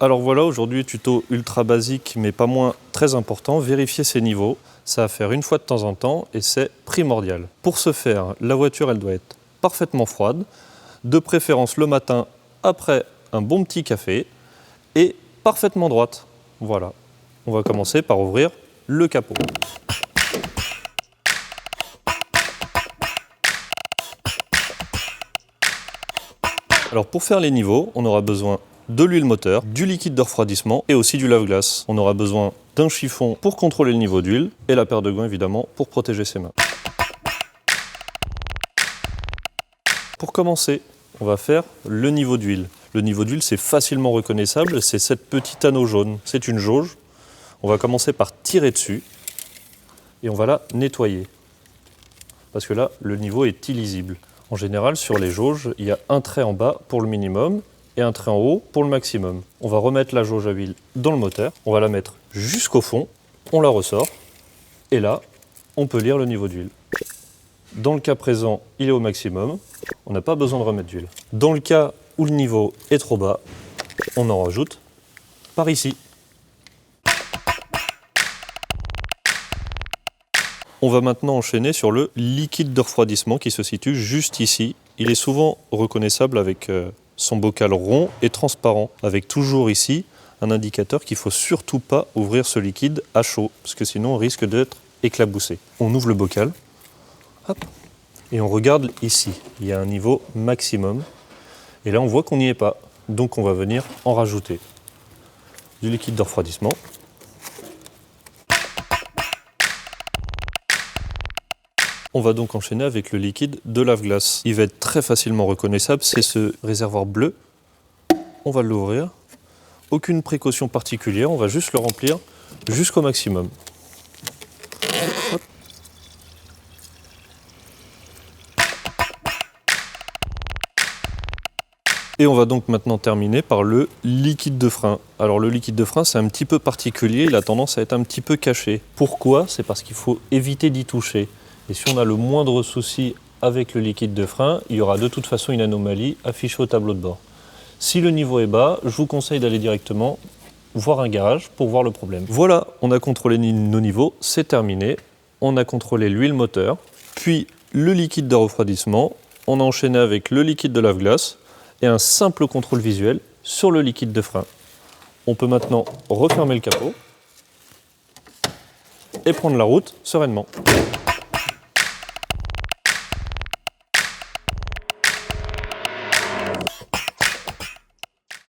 Alors voilà, aujourd'hui tuto ultra basique mais pas moins très important, vérifier ses niveaux. Ça à faire une fois de temps en temps et c'est primordial. Pour ce faire, la voiture elle doit être parfaitement froide, de préférence le matin après un bon petit café et parfaitement droite. Voilà, on va commencer par ouvrir le capot. Alors pour faire les niveaux, on aura besoin de l'huile moteur, du liquide de refroidissement et aussi du lave-glace. On aura besoin d'un chiffon pour contrôler le niveau d'huile et la paire de gants évidemment pour protéger ses mains. Pour commencer, on va faire le niveau d'huile. Le niveau d'huile, c'est facilement reconnaissable, c'est cette petite anneau jaune. C'est une jauge. On va commencer par tirer dessus et on va la nettoyer. Parce que là, le niveau est illisible. En général, sur les jauges, il y a un trait en bas pour le minimum et un trait en haut pour le maximum. On va remettre la jauge à huile dans le moteur, on va la mettre jusqu'au fond, on la ressort et là, on peut lire le niveau d'huile. Dans le cas présent, il est au maximum, on n'a pas besoin de remettre d'huile. Dans le cas où le niveau est trop bas, on en rajoute par ici. On va maintenant enchaîner sur le liquide de refroidissement qui se situe juste ici. Il est souvent reconnaissable avec son bocal rond et transparent, avec toujours ici un indicateur qu'il ne faut surtout pas ouvrir ce liquide à chaud, parce que sinon on risque d'être éclaboussé. On ouvre le bocal, hop, et on regarde ici. Il y a un niveau maximum, et là on voit qu'on n'y est pas. Donc on va venir en rajouter du liquide de refroidissement. On va donc enchaîner avec le liquide de lave-glace. Il va être très facilement reconnaissable, c'est ce réservoir bleu. On va l'ouvrir. Aucune précaution particulière, on va juste le remplir jusqu'au maximum. Hop. Et on va donc maintenant terminer par le liquide de frein. Alors le liquide de frein, c'est un petit peu particulier, il a tendance à être un petit peu caché. Pourquoi? C'est parce qu'il faut éviter d'y toucher. Et si on a le moindre souci avec le liquide de frein, il y aura de toute façon une anomalie affichée au tableau de bord. Si le niveau est bas, je vous conseille d'aller directement voir un garage pour voir le problème. Voilà, on a contrôlé nos niveaux, c'est terminé. On a contrôlé l'huile moteur, puis le liquide de refroidissement. On a enchaîné avec le liquide de lave-glace et un simple contrôle visuel sur le liquide de frein. On peut maintenant refermer le capot et prendre la route sereinement.